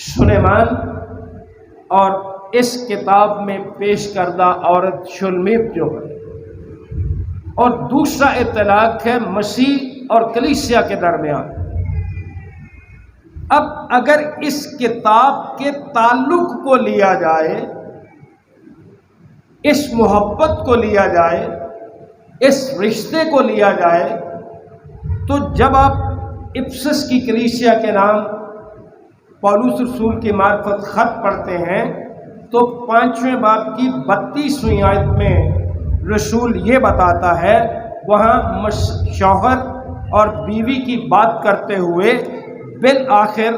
سلیمان اور اس کتاب میں پیش کردہ عورت شلمیت جو ہے، اور دوسرا اطلاق ہے مسیح اور کلیسیا کے درمیان۔ اب اگر اس کتاب کے تعلق کو لیا جائے، اس محبت کو لیا جائے، اس رشتے کو لیا جائے، تو جب آپ افسس کی کلیسیا کے نام پولس رسول کی معرفت خط پڑھتے ہیں تو 5ویں باب کی 32ویں آیت میں رسول یہ بتاتا ہے، وہاں شوہر اور بیوی کی بات کرتے ہوئے بالآخر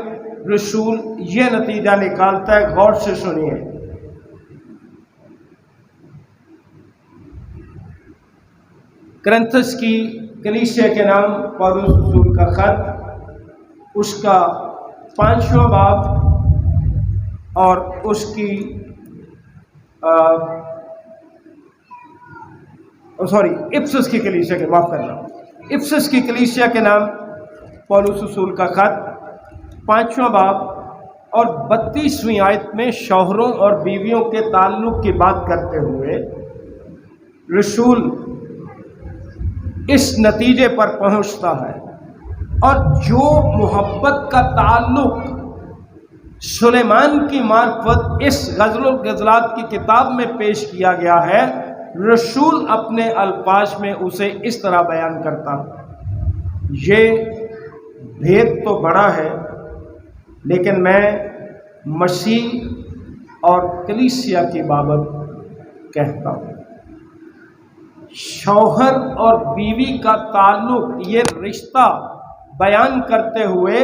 رسول یہ نتیجہ نکالتا ہے، غور سے سنیے۔ کرنتھس کی کلیسیا کے نام پولس رسول کا خط، اس کا 5واں باب اور اس کی افسس کی کلیسیا کے، معاف کرنا، افسس کی کلیسیا کے نام پولس رسول کا خط 5واں باب اور 32ویں آیت میں شوہروں اور بیویوں کے تعلق کی بات کرتے ہوئے رسول اس نتیجے پر پہنچتا ہے، اور جو محبت کا تعلق سلیمان کی معرفت اس غزل الغزلات کی کتاب میں پیش کیا گیا ہے، رسول اپنے الفاظ میں اسے اس طرح بیان کرتا ہے۔ یہ بھید تو بڑا ہے، لیکن میں مسیح اور کلیسیا کی بابت کہتا ہوں۔ شوہر اور بیوی کا تعلق، یہ رشتہ بیان کرتے ہوئے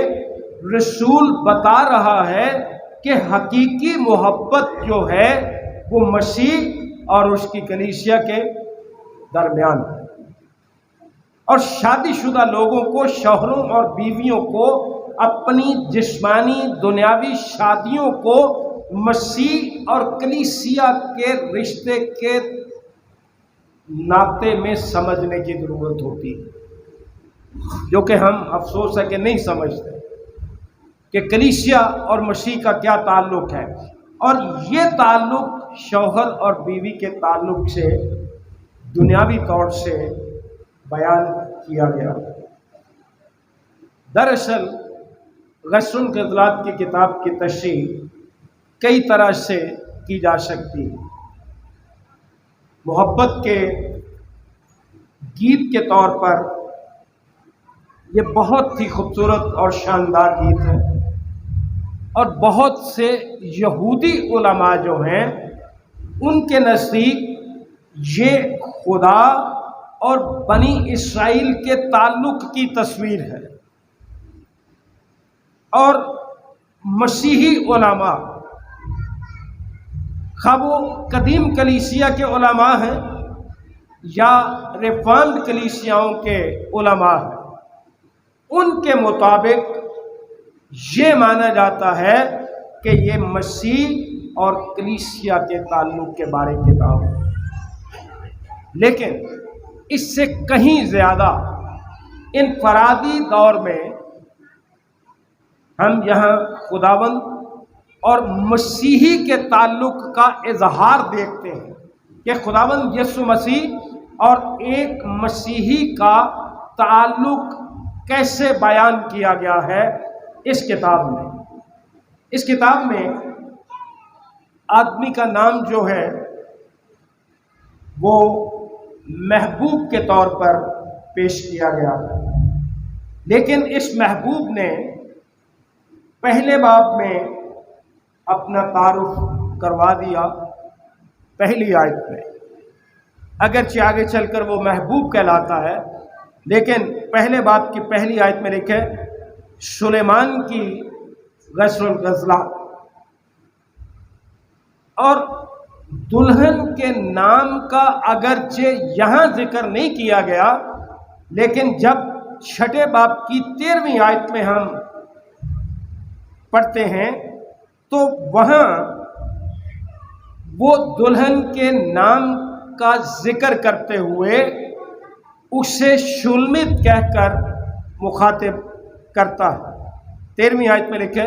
رسول بتا رہا ہے کہ حقیقی محبت جو ہے وہ مسیح اور اس کی کلیسیا کے درمیان ہے، اور شادی شدہ لوگوں کو، شوہروں اور بیویوں کو اپنی جسمانی دنیاوی شادیوں کو مسیح اور کلیسیا کے رشتے کے ناطے میں سمجھنے کی ضرورت ہوتی ہے، جو کہ ہم افسوس ہے کہ نہیں سمجھتے کہ کلیسیا اور مسیح کا کیا تعلق ہے، اور یہ تعلق شوہر اور بیوی کے تعلق سے دنیاوی طور سے بیان کیا گیا۔ دراصل غزل الغزلات کی کتاب کی تشریح کئی طرح سے کی جا سکتی ہے۔ محبت کے گیت کے طور پر یہ بہت ہی خوبصورت اور شاندار گیت ہے، اور بہت سے یہودی علماء جو ہیں ان کے نزدیک یہ خدا اور بنی اسرائیل کے تعلق کی تصویر ہے، اور مسیحی علماء، خواہ وہ قدیم کلیسیا کے علماء ہیں یا ریفارمڈ کلیسیاؤں کے علماء ہیں، ان کے مطابق یہ مانا جاتا ہے کہ یہ مسیح اور کلیسیا کے تعلق کے بارے کتاب ہے۔ لیکن اس سے کہیں زیادہ انفرادی دور میں ہم یہاں خداوند اور مسیحی کے تعلق کا اظہار دیکھتے ہیں کہ خداوند یسوع مسیح اور ایک مسیحی کا تعلق کیسے بیان کیا گیا ہے اس کتاب میں۔ اس کتاب میں آدمی کا نام جو ہے وہ محبوب کے طور پر پیش کیا گیا ہے، لیکن اس محبوب نے پہلے باب میں اپنا تعارف کروا دیا پہلی آیت میں، اگرچہ آگے چل کر وہ محبوب کہلاتا ہے، لیکن پہلے باب کی پہلی آیت میں لکھے سلیمان کی غزل الغزلات، اور دلہن کے نام کا اگرچہ یہاں ذکر نہیں کیا گیا، لیکن جب چھٹے باب کی 13ویں آیت میں ہم پڑھتے ہیں تو وہاں وہ دلہن کے نام کا ذکر کرتے ہوئے اسے شلمت کہہ کر مخاطب کرتا ہے۔ 13ویں آیت میں لکھے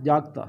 ਜਾਗਤਾ।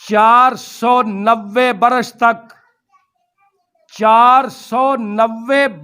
490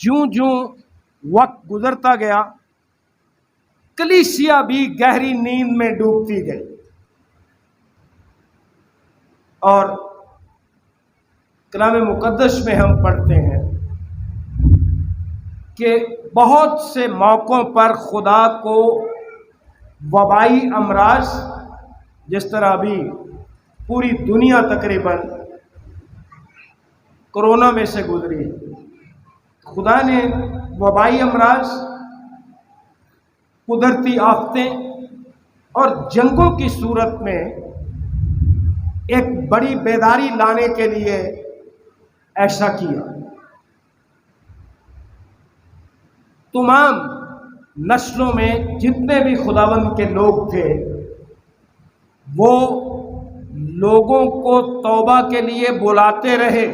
جوں جوں وقت گزرتا گیا کلیسیا بھی گہری نیند میں ڈوبتی گئی، اور کلام مقدس میں ہم پڑھتے ہیں کہ بہت سے موقعوں پر خدا کو وبائی امراض، جس طرح ابھی پوری دنیا تقریباً کرونا میں سے گزری ہے، خدا نے وبائی امراض، قدرتی آفتیں اور جنگوں کی صورت میں ایک بڑی بیداری لانے کے لیے ایسا کیا۔ تمام نسلوں میں جتنے بھی خداوند کے لوگ تھے وہ لوگوں کو توبہ کے لیے بلاتے رہے،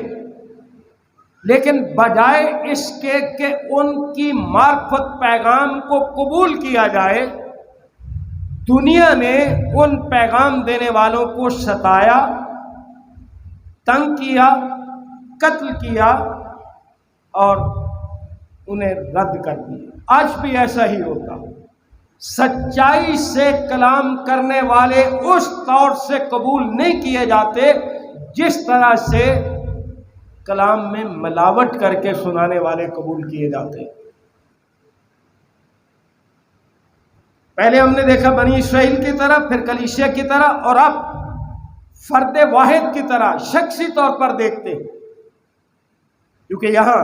لیکن بجائے اس کے کہ ان کی معرفت پیغام کو قبول کیا جائے، دنیا نے ان پیغام دینے والوں کو ستایا، تنگ کیا، قتل کیا اور انہیں رد کر دیا۔ آج بھی ایسا ہی ہوتا، سچائی سے کلام کرنے والے اس طور سے قبول نہیں کیے جاتے جس طرح سے کلام میں ملاوٹ کر کے سنانے والے قبول کیے جاتے۔ پہلے ہم نے دیکھا بنی اسرائیل کی طرح، پھر کلیسیا کی طرح، اور اب فرد واحد کی طرح شخصی طور پر دیکھتے ہیں، کیونکہ یہاں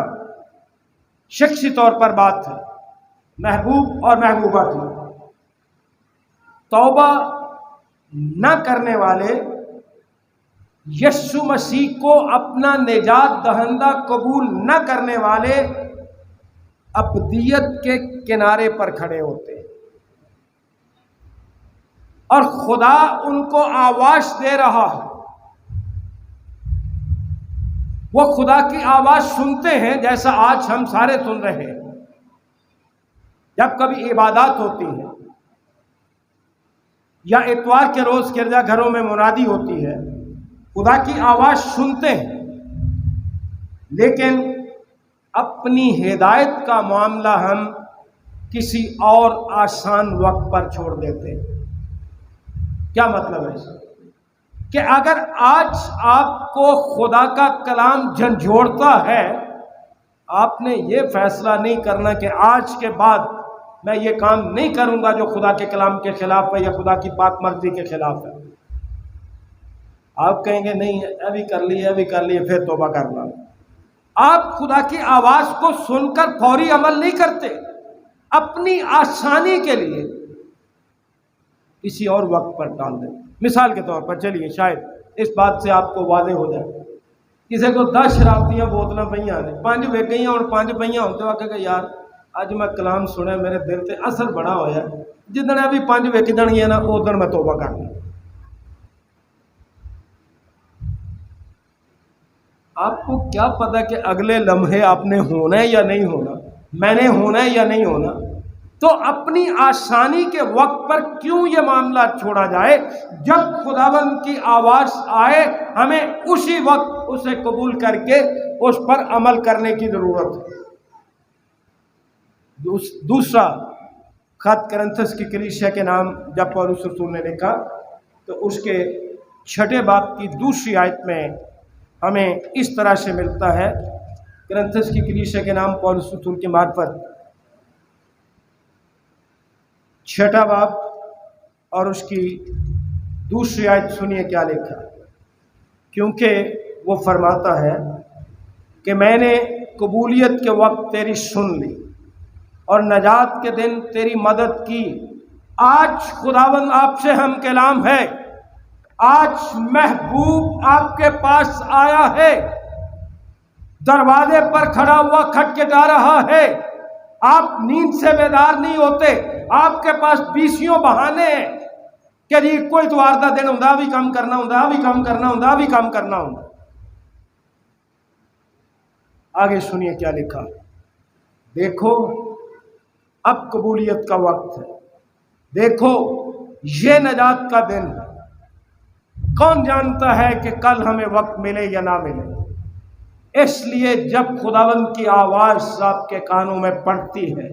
شخصی طور پر بات ہے محبوب اور محبوبہ کی۔ توبہ نہ کرنے والے یسوع مسیح کو اپنا نجات دہندہ قبول نہ کرنے والے ابدیت کے کنارے پر کھڑے ہوتے ہیں، اور خدا ان کو آواز دے رہا ہے۔ وہ خدا کی آواز سنتے ہیں جیسا آج ہم سارے سن رہے ہیں۔ جب کبھی عبادات ہوتی ہیں یا اتوار کے روز گرجا گھروں میں منادی ہوتی ہے، خدا کی آواز سنتے ہیں، لیکن اپنی ہدایت کا معاملہ ہم کسی اور آسان وقت پر چھوڑ دیتے ہیں۔ کیا مطلب ہے اس کہ اگر آج آپ کو خدا کا کلام جھنجھوڑتا ہے، آپ نے یہ فیصلہ نہیں کرنا کہ آج کے بعد میں یہ کام نہیں کروں گا جو خدا کے کلام کے خلاف ہے یا خدا کی پاک مرضی کے خلاف ہے۔ آپ کہیں گے نہیں ابھی کر لیے پھر توبہ کرنا۔ آپ خدا کی آواز کو سن کر فوری عمل نہیں کرتے، اپنی آسانی کے لیے کسی اور وقت پر ڈال دیں۔ مثال کے طور پر چلیے شاید اس بات سے آپ کو واضح ہو جائے، کسی کو 10 شراب دیا بوتلیں پہ نے 5 وک گئی اور 5 پہ ہوتے واقع کہ یار اج میں کلام سنے میرے دل تے اثر بڑا ہویا، جدن ابھی 5 وک جانگیاں نا ادھر میں توبہ کرنی۔ آپ کو کیا پتا کہ اگلے لمحے آپ نے ہونا ہے یا نہیں ہونا، میں نے ہونا ہے یا نہیں ہونا؟ تو اپنی آسانی کے وقت پر کیوں یہ معاملہ چھوڑا جائے؟ جب خداوند کی آواز آئے ہمیں اسی وقت اسے قبول کر کے اس پر عمل کرنے کی ضرورت ہے۔ دوسرا خط کرنتھس کی کلیسیا کے نام جب پولس رسول نے لکھا تو اس کے 6 باب کی دوسری آیت میں ہمیں اس طرح سے ملتا ہے۔ کرنتھس کی کلیسیا کے نام پولس رسول کی معرفت 6 باب اور اس کی دوسری آیت سنیے کیا لکھا، کیونکہ وہ فرماتا ہے کہ میں نے قبولیت کے وقت تیری سن لی اور نجات کے دن تیری مدد کی۔ آج خداوند آپ سے ہم کلام ہے، آج محبوب آپ کے پاس آیا ہے، دروازے پر کھڑا ہوا کھٹکھٹا رہا ہے۔ آپ نیند سے بیدار نہیں ہوتے، آپ کے پاس 20 بہانے ہیں کہ جی کوئی اتوار دا دن ہوندا بھی کام کرنا ہوندا، بھی کام کرنا ہوندا، بھی کام کرنا ہوندا۔ آگے سنیے کیا لکھا، دیکھو اب قبولیت کا وقت ہے، دیکھو یہ نجات کا دن ہے، کون جانتا ہے کہ کل ہمیں وقت ملے یا نہ ملے۔ اس لیے جب خداوند کی آواز آپ کے کانوں میں پڑتی ہے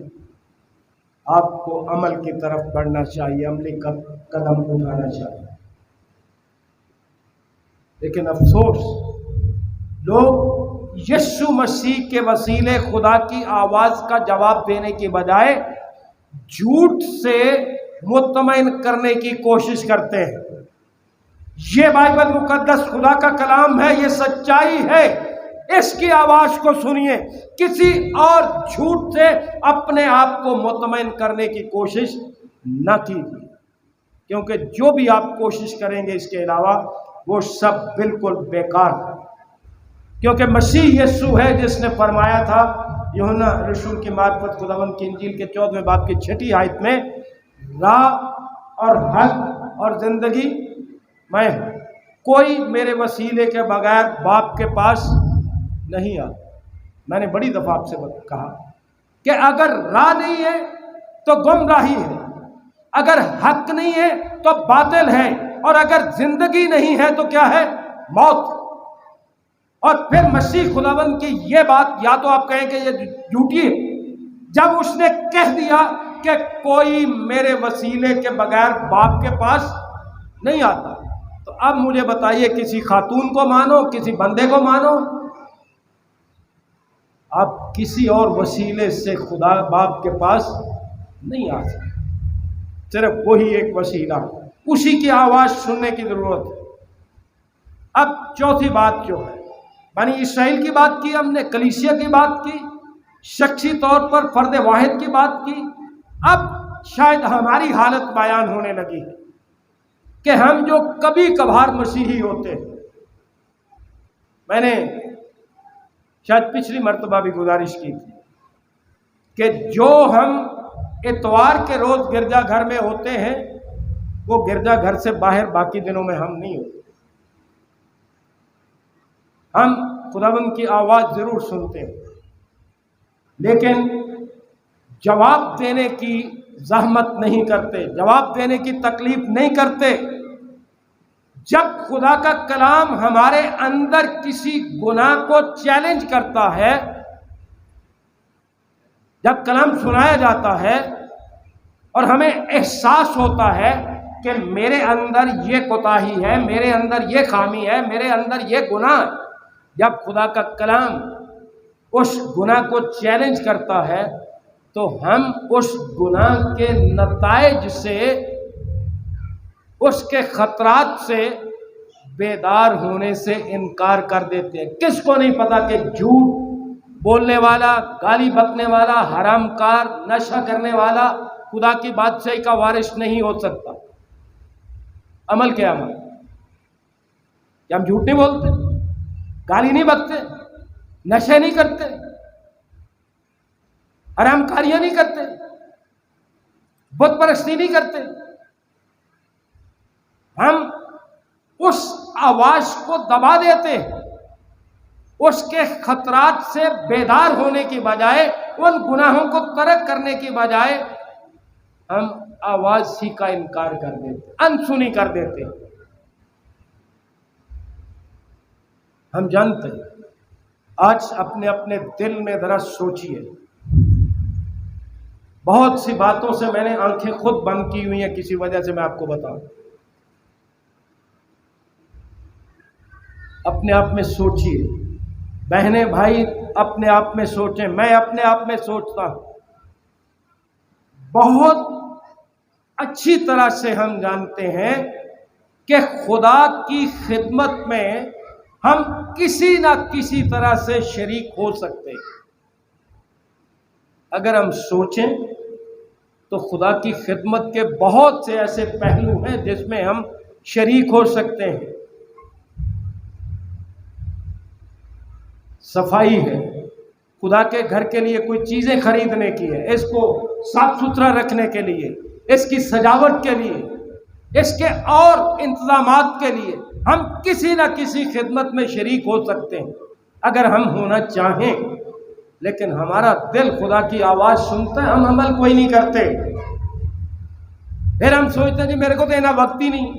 آپ کو عمل کی طرف بڑھنا چاہیے، عملی قدم اٹھانا چاہیے۔ لیکن افسوس، لوگ یسوع مسیح کے وسیلے خدا کی آواز کا جواب دینے کی بجائے جھوٹ سے مطمئن کرنے کی کوشش کرتے ہیں۔ یہ بائبل مقدس خدا کا کلام ہے، یہ سچائی ہے، اس کی آواز کو سنیے، کسی اور جھوٹ سے اپنے آپ کو مطمئن کرنے کی کوشش نہ کیجیے، کیونکہ جو بھی آپ کوشش کریں گے اس کے علاوہ وہ سب بالکل بیکار ہے۔ کیونکہ مسیح یسوع ہے جس نے فرمایا تھا یوحنا رسول کی معرفت خداوند کی انجیل کے 14ویں باب کی 6 آیت میں، راہ اور حق اور زندگی میں ہوں، کوئی میرے وسیلے کے بغیر باپ کے پاس نہیں آتا۔ میں نے بڑی دفعہ آپ سے کہا کہ اگر راہ نہیں ہے تو گمراہی ہے، اگر حق نہیں ہے تو باطل ہے، اور اگر زندگی نہیں ہے تو کیا ہے؟ موت۔ اور پھر مسیح خداوند کی یہ بات یا تو آپ کہیں کہ یہ جھوٹی ہے، جب اس نے کہہ دیا کہ کوئی میرے وسیلے کے بغیر باپ کے پاس نہیں آتا، تو اب مجھے بتائیے کسی خاتون کو مانو، کسی بندے کو مانو، آپ کسی اور وسیلے سے خدا باپ کے پاس نہیں آ سکتے، صرف وہی ایک وسیلہ، اسی کی آواز سننے کی ضرورت ہے۔ اب چوتھی بات جو ہے، بنی اسرائیل کی بات کی ہم نے، کلیسیا کی بات کی، شخصی طور پر فرد واحد کی بات کی، اب شاید ہماری حالت بیان ہونے لگی ہے کہ ہم جو کبھی کبھار مسیحی ہوتے ہیں۔ میں نے شاید پچھلی مرتبہ بھی گزارش کی تھی کہ جو ہم اتوار کے روز گرجا گھر میں ہوتے ہیں وہ گرجا گھر سے باہر باقی دنوں میں ہم نہیں ہوتے۔ ہم خداوند کی آواز ضرور سنتے ہیں، لیکن جواب دینے کی زحمت نہیں کرتے، جواب دینے کی تکلیف نہیں کرتے۔ جب خدا کا کلام ہمارے اندر کسی گناہ کو چیلنج کرتا ہے، جب کلام سنایا جاتا ہے اور ہمیں احساس ہوتا ہے کہ میرے اندر یہ کوتاہی ہے، میرے اندر یہ خامی ہے، میرے اندر یہ گناہ ہے، جب خدا کا کلام اس گناہ کو چیلنج کرتا ہے تو ہم اس گناہ کے نتائج سے، اس کے خطرات سے بیدار ہونے سے انکار کر دیتے ہیں۔ کس کو نہیں پتا کہ جھوٹ بولنے والا، گالی بکنے والا، حرام کار، نشہ کرنے والا خدا کی بادشاہی کا وارث نہیں ہو سکتا۔ عمل کیا عمل؟ کہ ہم جھوٹ نہیں بولتے، گالی نہیں بکتے، نشے نہیں کرتے، حرام کاریاں نہیں کرتے، بت پرستی نہیں کرتے۔ ہم اس آواز کو دبا دیتے ہیں، اس کے خطرات سے بیدار ہونے کی بجائے، ان گناہوں کو ترک کرنے کی بجائے ہم آواز ہی کا انکار کر دیتے، انسنی کر دیتے۔ ہم جانتے ہیں، آج اپنے اپنے دل میں ذرا سوچئے، بہت سی باتوں سے میں نے آنکھیں خود بند کی ہوئی ہیں، کسی وجہ سے میں آپ کو بتاؤں۔ اپنے آپ میں سوچئے، بہنیں بھائی اپنے آپ میں سوچیں، میں اپنے آپ میں سوچتا ہوں۔ بہت اچھی طرح سے ہم جانتے ہیں کہ خدا کی خدمت میں ہم کسی نہ کسی طرح سے شریک ہو سکتے ہیں۔ اگر ہم سوچیں تو خدا کی خدمت کے بہت سے ایسے پہلو ہیں جس میں ہم شریک ہو سکتے ہیں۔ صفائی ہے، خدا کے گھر کے لیے کوئی چیزیں خریدنے کی ہے، اس کو صاف ستھرا رکھنے کے لیے، اس کی سجاوٹ کے لیے، اس کے اور انتظامات کے لیے ہم کسی نہ کسی خدمت میں شریک ہو سکتے ہیں اگر ہم ہونا چاہیں۔ لیکن ہمارا دل خدا کی آواز سنتا ہے، ہم عمل کوئی نہیں کرتے۔ پھر ہم سوچتے ہیں کہ میرے کو تو اتنا وقت ہی نہیں،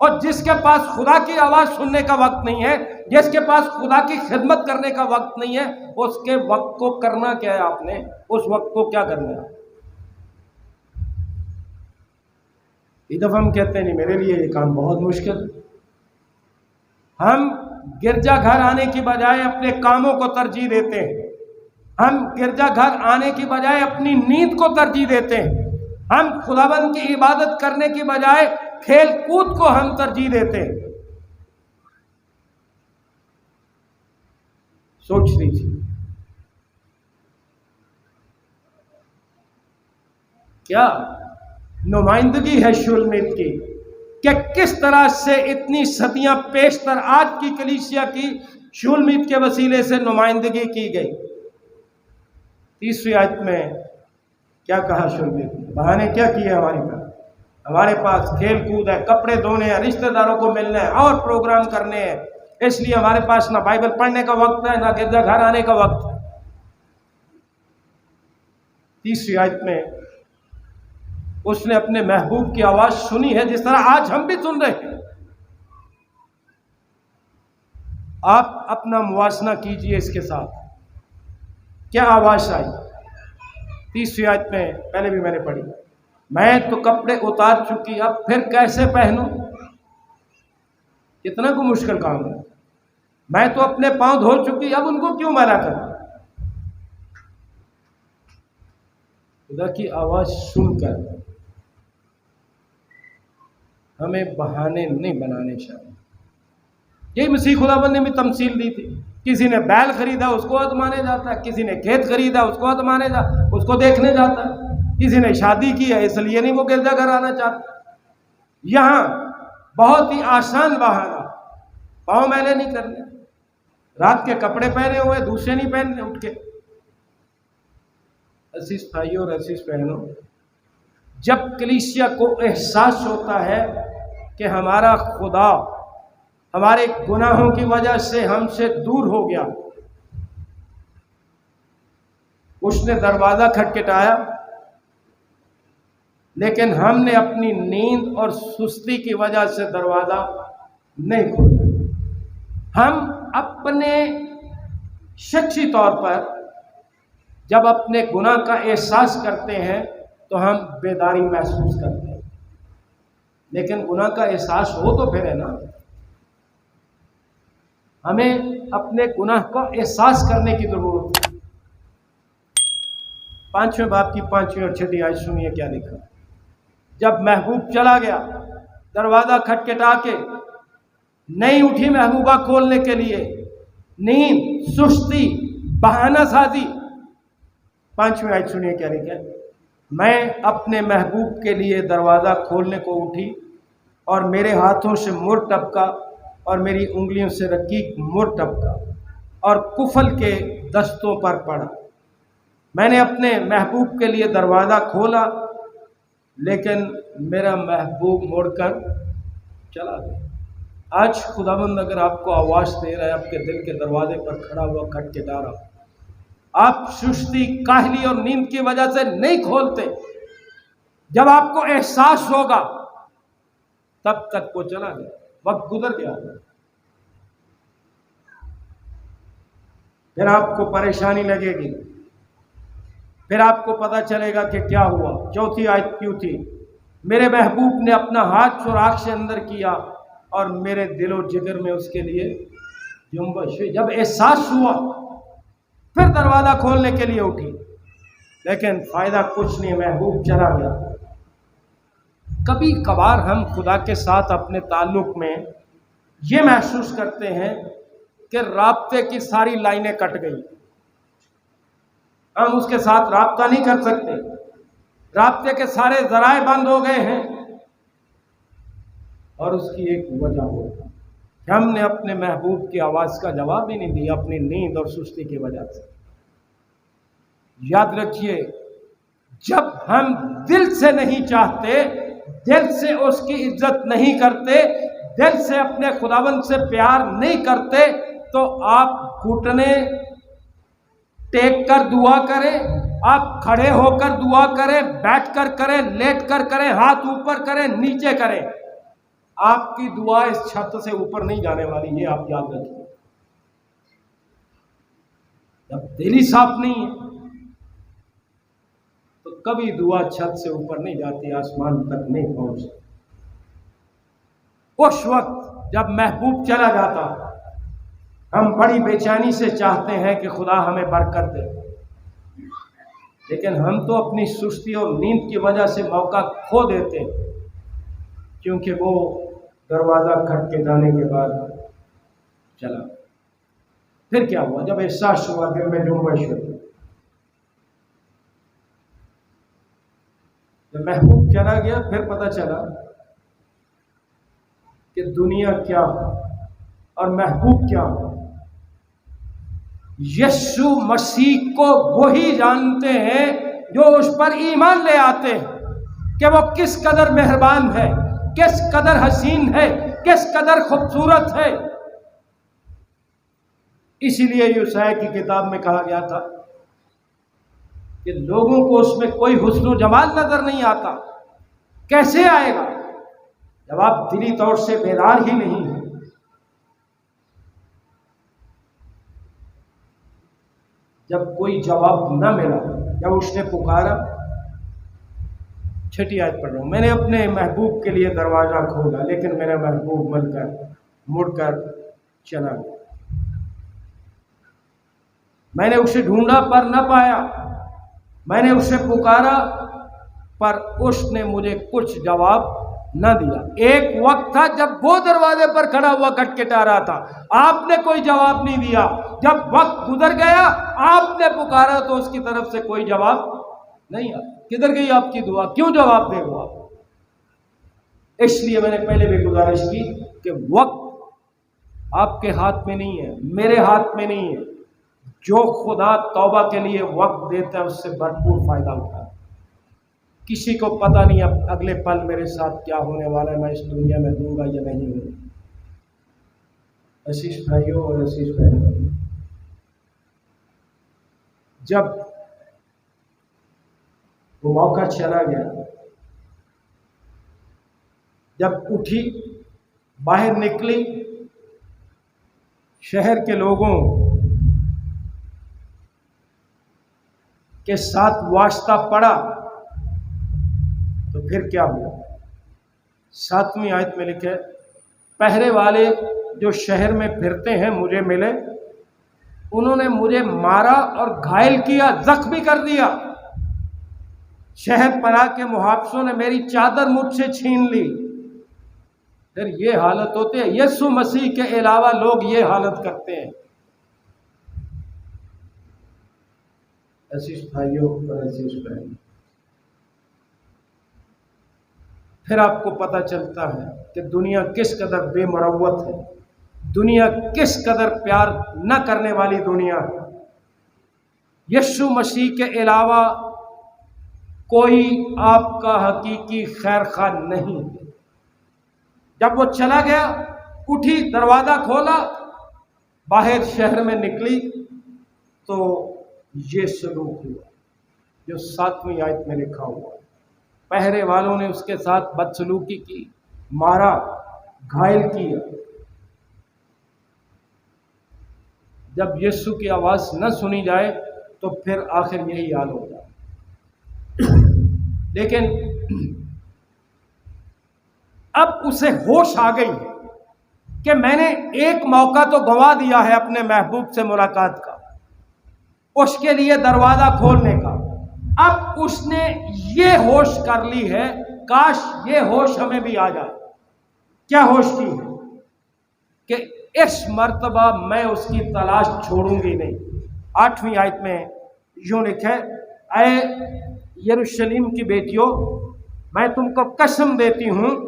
اور جس کے پاس خدا کی آواز سننے کا وقت نہیں ہے، جس کے پاس خدا کی خدمت کرنے کا وقت نہیں ہے، اس کے وقت کو کرنا کیا ہے؟ آپ نے اس وقت کو کیا کرنا ہے؟ ایک دفعہ ہم کہتے ہیں نہیں میرے لیے یہ کام بہت مشکل، ہم گرجا گھر آنے کی بجائے اپنے کاموں کو ترجیح دیتے ہیں، ہم گرجا گھر آنے کی بجائے اپنی نیند کو ترجیح دیتے ہیں، ہم خداوند کی عبادت کرنے کی بجائے کھیل کود کو ہم ترجیح دیتے ہیں۔ سوچ لیجیے کیا نمائندگی ہے شولمیت کی کہ کس طرح سے اتنی صدیاں پیشتر آج کی کلیسیا کی شولمیت کے وسیلے سے نمائندگی کی گئی۔ 30ویں آیت میں کیا کہا شولمیت نے؟ بہانے کیا کیے ہماری طرف؟ ہمارے پاس کھیل کود ہے، کپڑے دھونے ہیں، رشتہ داروں کو ملنا ہے اور پروگرام کرنے ہیں، اس لیے ہمارے پاس نہ بائبل پڑھنے کا وقت ہے نہ گرجا گھر آنے کا وقت ہے۔ 30ویں آیت میں اس نے اپنے محبوب کی آواز سنی ہے جس طرح آج ہم بھی سن رہے ہیں۔ آپ اپنا موازنہ کیجئے اس کے ساتھ، کیا آواز آئی؟ 30ویں آیت میں پہلے بھی میں نے پڑھی، میں تو کپڑے اتار چکی اب پھر کیسے پہنوں؟ کتنا کو مشکل کام ہے۔ میں تو اپنے پاؤں دھو چکی اب ان کو کیوں میلا کروں؟ خدا کی آواز سن کر ہمیں بہانے نہیں بنانے چاہیے۔ یہی مسیح خداوند نے بھی تمثیل دی تھی، کسی نے بیل خریدا اس کو آزمانے جاتا ہے، کسی نے کھیت خریدا اس کو آزمانے جاتا ہے، اس کو دیکھنے جاتا ہے، کسی نے شادی کی ہے اس لیے نہیں وہ گرجا گھر آنا چاہتا۔ یہاں بہت ہی آسان بہانہ، پاؤں میلے نہیں کرنے، رات کے کپڑے پہنے ہوئے دوسرے نہیں پہننے اٹھ کے۔ عزیز بھائیوں اور عزیز بہنوں، جب کلیسیا کو احساس ہوتا ہے کہ ہمارا خدا ہمارے گناہوں کی وجہ سے ہم سے دور ہو گیا، اس نے دروازہ کھٹکھٹایا لیکن ہم نے اپنی نیند اور سستی کی وجہ سے دروازہ نہیں کھولا۔ ہم اپنے شخصی طور پر جب اپنے گناہ کا احساس کرتے ہیں تو ہم بیداری محسوس کرتے ہیں، لیکن گناہ کا احساس ہو تو پھر ہے نا، ہمیں اپنے گناہ کا احساس کرنے کی ضرورت ہے۔ 5ویں باب کی 5ویں اور 6 آیت سنیے کیا لکھا۔ جب محبوب چلا گیا دروازہ کھٹکھٹا کے، نہیں اٹھی محبوبہ کھولنے کے لیے، نیند، سستی، بہانہ سازی۔ 5ویں آیت سنیے کیا لکھا ہے۔ میں اپنے محبوب کے لیے دروازہ کھولنے کو اٹھی اور میرے ہاتھوں سے مر ٹپکا اور میری انگلیوں سے رقیق مر ٹپکا اور کفل کے دستوں پر پڑا۔ میں نے اپنے محبوب کے لیے دروازہ کھولا لیکن میرا محبوب مڑ کر چلا گیا۔ آج خداوند اگر آپ کو آواز دے رہا ہے، آپ کے دل کے دروازے پر کھڑا ہوا کھٹکھٹا رہا، آپ سستی، کاہلی اور نیند کی وجہ سے نہیں کھولتے، جب آپ کو احساس ہوگا تب تک وہ چلا گیا، وقت گزر گیا، پھر آپ کو پریشانی لگے گی، پھر آپ کو پتہ چلے گا کہ کیا ہوا۔ 4 آیت کیوں تھی؟ میرے محبوب نے اپنا ہاتھ سوراخ سے اندر کیا اور میرے دل و جگر میں اس کے لیے جنبش ہوئی۔ جب احساس ہوا پھر دروازہ کھولنے کے لیے اٹھی، لیکن فائدہ کچھ نہیں، محبوب چلا گیا۔ کبھی کبھار ہم خدا کے ساتھ اپنے تعلق میں یہ محسوس کرتے ہیں کہ رابطے کی ساری لائنیں کٹ گئی، ہم اس کے ساتھ رابطہ نہیں کر سکتے، رابطے کے سارے ذرائع بند ہو گئے ہیں، اور اس کی ایک وجہ ہو کہ ہم نے اپنے محبوب کی آواز کا جواب ہی نہیں دیا، اپنی نیند اور سستی کی وجہ سے۔ یاد رکھیے، جب ہم دل سے نہیں چاہتے، دل سے اس کی عزت نہیں کرتے، دل سے اپنے خداوند سے پیار نہیں کرتے، تو آپ گھٹنے ٹیک کر دعا کریں، آپ کھڑے ہو کر دعا کریں، بیٹھ کر کریں، لیٹ کر کریں، ہاتھ اوپر کریں، نیچے کریں، آپ کی دعا اس چھت سے اوپر نہیں جانے والی، یہ آپ یاد رکھیے۔ جب دل ہی صاف نہیں ہے تو کبھی دعا چھت سے اوپر نہیں جاتی، آسمان تک نہیں پہنچتی۔ اس وقت جب محبوب چلا جاتا ہم بڑی بے چینی سے چاہتے ہیں کہ خدا ہمیں برکت دے، لیکن ہم تو اپنی سستی اور نیند کی وجہ سے موقع کھو دیتے، کیونکہ وہ دروازہ کھٹ کے جانے کے بعد چلا۔ پھر کیا ہوا؟ جب احساس ہوا دل میں جنبش ہوئی، جب محبوب چلا گیا پھر پتہ چلا کہ دنیا کیا اور محبوب کیا ہو۔ یسوع مسیح کو وہی جانتے ہیں جو اس پر ایمان لے آتے ہیں کہ وہ کس قدر مہربان ہے، کس قدر حسین ہے، کس قدر خوبصورت ہے۔ اسی لیے یوسیہ کی کتاب میں کہا گیا تھا کہ لوگوں کو اس میں کوئی حسن و جمال نظر نہیں آتا۔ کیسے آئے گا جب آپ دلی طور سے بیدار ہی نہیں ہیں؟ جب کوئی جواب نہ ملا، جب اس نے پکارا، 6 آیت پڑھ رہا ہوں، میں نے اپنے محبوب کے لیے دروازہ کھولا لیکن میرا محبوب مڑ کر چلا گیا۔ میں نے اسے ڈھونڈا پر نہ پایا، میں نے اسے پکارا پر اس نے مجھے کچھ جواب نہ دیا۔ ایک وقت تھا جب وہ دروازے پر کھڑا ہوا کٹکھٹا رہا تھا، آپ نے کوئی جواب نہیں دیا۔ جب وقت گزر گیا، آپ نے پکارا تو اس کی طرف سے کوئی جواب نہیں آیا۔ کدھر گئی آپ کی دعا؟ کیوں جواب دے گا آپ؟ اس لیے میں نے پہلے بھی گزارش کی کہ وقت آپ کے ہاتھ میں نہیں ہے، میرے ہاتھ میں نہیں ہے۔ جو خدا توبہ کے لیے وقت دیتا ہے اس سے بھرپور فائدہ ہوتا ہے۔ کسی کو پتہ نہیں اب اگلے پل میرے ساتھ کیا ہونے والا ہے، میں اس دنیا میں ہوں گا یا نہیں ہوں۔ عزیز بھائیوں اور عزیز بہنوں، جب وہ موقع چلا گیا، جب اٹھی باہر نکلی، شہر کے لوگوں کے ساتھ واسطہ پڑا، تو پھر کیا ہوا؟ 7ویں آیت میں لکھے، پہرے والے جو شہر میں پھرتے ہیں مجھے ملے، انہوں نے مجھے مارا اور گھائل کیا، زخمی کر دیا۔ شہر پناہ کے محافظوں نے میری چادر مجھ سے چھین لی۔ پھر یہ حالت ہوتی ہے، یسوع مسیح کے علاوہ لوگ یہ حالت کرتے ہیں۔ عزیز بھائیوں اور عزیز بہنوں، پھر آپ کو پتہ چلتا ہے کہ دنیا کس قدر بے مروت ہے، دنیا کس قدر پیار نہ کرنے والی دنیا ہے۔ یسوع مسیح کے علاوہ کوئی آپ کا حقیقی خیر خواہ نہیں۔ جب وہ چلا گیا، اٹھی، دروازہ کھولا، باہر شہر میں نکلی، تو یہ سلوک ہوا جو 7ویں آیت میں لکھا ہوا۔ پہرے والوں نے اس کے ساتھ بدسلوکی کی، مارا، گھائل کیا۔ جب یسوع کی آواز نہ سنی جائے تو پھر آخر یہی حال ہوگا۔ لیکن اب اسے ہوش آ گئی کہ میں نے ایک موقع تو گنوا دیا ہے اپنے محبوب سے ملاقات کا، اس کے لیے دروازہ کھولنے کا۔ اب اس نے یہ ہوش کر لی ہے، کاش یہ ہوش ہمیں بھی آ جائے۔ کیا ہوش کی ہے؟ کہ اس مرتبہ میں اس کی تلاش چھوڑوں گی نہیں۔ 8ویں آیت میں یوں لکھا ہے، اے یروشلم کی بیٹیوں، میں تم کو قسم دیتی ہوں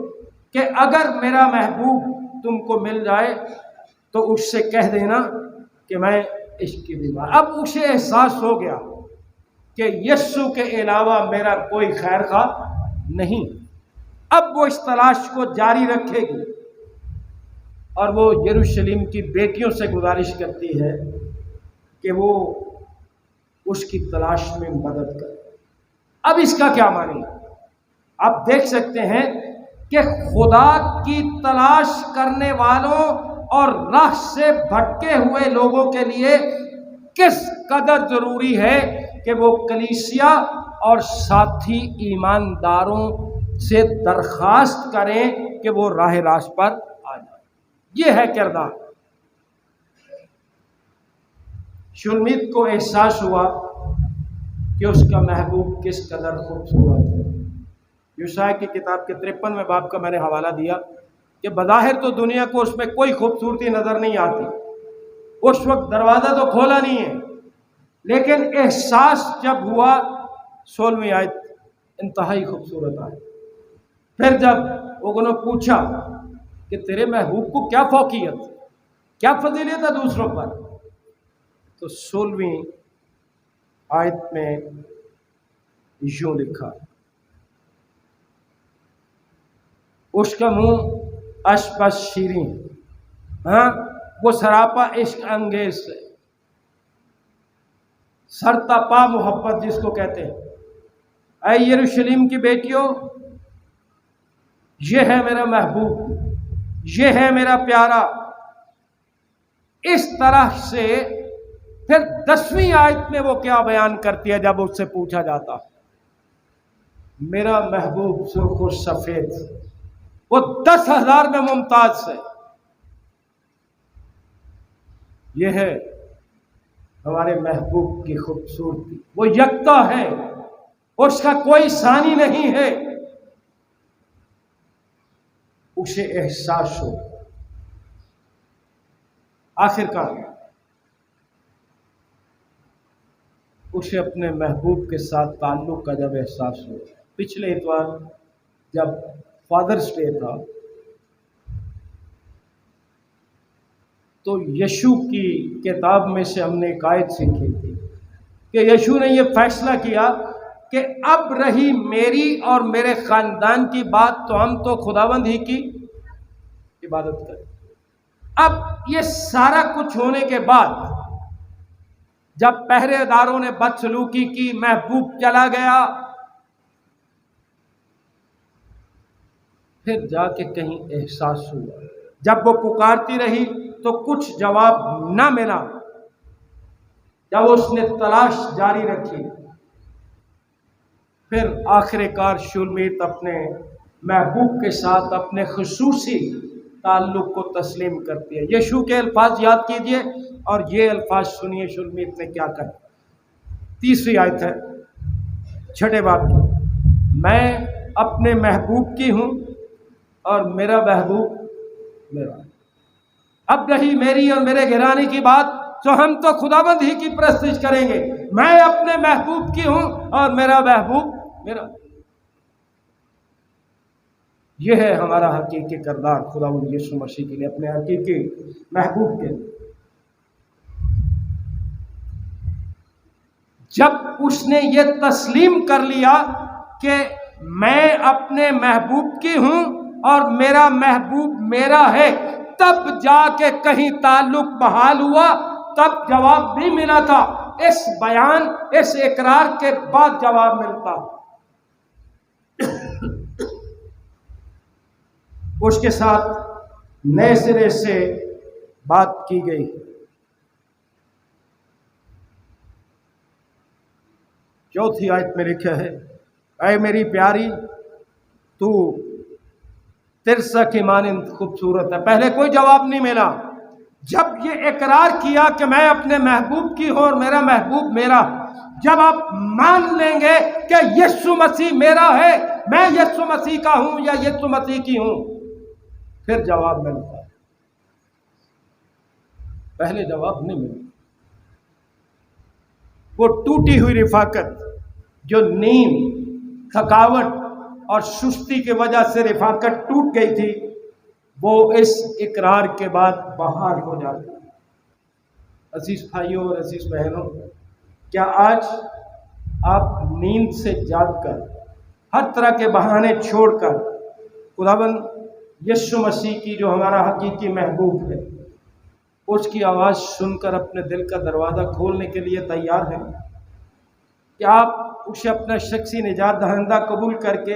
کہ اگر میرا محبوب تم کو مل جائے تو اس سے کہہ دینا کہ میں عشق کی بیمار۔ اب اسے احساس ہو گیا کہ یسوع کے علاوہ میرا کوئی خیر خواہ نہیں۔ اب وہ اس تلاش کو جاری رکھے گی، اور وہ یروشلم کی بیٹیوں سے گزارش کرتی ہے کہ وہ اس کی تلاش میں مدد کرے۔ اب اس کا کیا معنی؟ آپ دیکھ سکتے ہیں کہ خدا کی تلاش کرنے والوں اور راہ سے بھٹکے ہوئے لوگوں کے لیے کس قدر ضروری ہے کہ وہ کلیسیا اور ساتھی ایمانداروں سے درخواست کریں کہ وہ راہ راست پر آ جائیں۔ یہ ہے کردار۔ شلمیت کو احساس ہوا کہ اس کا محبوب کس قدر خوبصورت ہے۔ یوشع کی کتاب کے 53ویں باب کا میں نے حوالہ دیا کہ بظاہر تو دنیا کو اس میں کوئی خوبصورتی نظر نہیں آتی، اس وقت دروازہ تو کھولا نہیں ہے، لیکن احساس جب ہوا 16ویں آیت انتہائی خوبصورت آئی۔ پھر جب لوگوں نے پوچھا کہ تیرے محبوب کو کیا فوقیت، کیا فضیلت ہے دوسروں پر، تو 16ویں آیت میں یوں لکھا، اس کا منہ اشپش شیریں، وہ سراپا عشق انگیز ہے، سرتا پا محبت جس کو کہتے ہیں۔ اے یروشلم کی بیٹیوں، یہ ہے میرا محبوب، یہ ہے میرا پیارا۔ اس طرح سے پھر 10ویں آیت میں وہ کیا بیان کرتی ہے جب اس سے پوچھا جاتا میرا محبوب سرخ و سفید، وہ 10,000 میں ممتاز ہے۔ یہ ہے ہمارے محبوب کی خوبصورتی، وہ یکتا ہے، اس کا کوئی ثانی نہیں ہے۔ اسے احساس ہو، آخرکار اسے اپنے محبوب کے ساتھ تعلق کا جب احساس ہو۔ پچھلے اتوار جب فادرز ڈے تھا تو یشوع کی کتاب میں سے ہم نے ایک آیت سیکھی تھی کہ یشوع نے یہ فیصلہ کیا کہ اب رہی میری اور میرے خاندان کی بات تو ہم تو خداوند ہی کی عبادت کریں۔ اب یہ سارا کچھ ہونے کے بعد جب پہرے داروں نے بدسلوکی کی، محبوب چلا گیا، پھر جا کے کہیں احساس ہوا، جب وہ پکارتی رہی تو کچھ جواب نہ ملا، جب اس نے تلاش جاری رکھی، پھر آخر کار شلمیت اپنے محبوب کے ساتھ اپنے خصوصی تعلق کو تسلیم کرتی ہے۔ یشوع کے الفاظ یاد کیجئے اور یہ الفاظ سنیے شلمیت نے کیا کہا۔ 3 آیت ہے 6 باب کی، میں اپنے محبوب کی ہوں اور میرا محبوب میرا۔ اب رہی میری اور میرے گھرانے کی بات تو ہم تو خداوند ہی کی پرستش کریں گے۔ میں اپنے محبوب کی ہوں اور میرا محبوب میرا۔ یہ ہے ہمارا حقیقی کردار خداوند یسوع مسیح کے لیے، اپنے حقیقی محبوب کے لیے۔ جب اس نے یہ تسلیم کر لیا کہ میں اپنے محبوب کی ہوں اور میرا محبوب میرا ہے، تب جا کے کہیں تعلق بحال ہوا، تب جواب بھی ملا تھا۔ اس بیان، اس اقرار کے بعد جواب ملتا، اس کے ساتھ نئے سرے سے بات کی گئی۔ چوتھی آیت میں لکھا ہے، اے میری پیاری تو ترسا کی مانند خوبصورت ہے۔ پہلے کوئی جواب نہیں ملا۔ جب یہ اقرار کیا کہ میں اپنے محبوب کی ہوں اور میرا محبوب میرا، جب آپ مان لیں گے کہ یسوع مسیح میرا ہے، میں یسوع مسیح کا ہوں یا یسوع مسیح کی ہوں، پھر جواب ملتا ہے۔ پہلے جواب نہیں ملتا۔ وہ ٹوٹی ہوئی رفاقت جو نیند، تھکاوٹ اور سستی کی وجہ سے رفاقت ٹوٹ گئی تھی، وہ اس اقرار کے بعد بحال ہو جاتی ہے۔ عزیز بھائیوں اور عزیز بہنوں، کیا آج آپ نیند سے جاگ کر، ہر طرح کے بہانے چھوڑ کر، خداوند یسوع مسیح کی جو ہمارا حقیقی محبوب ہے، اس کی آواز سن کر اپنے دل کا دروازہ کھولنے کے لیے تیار ہیں؟ کہ آپ اسے اپنا شخصی نجات دہندہ قبول کر کے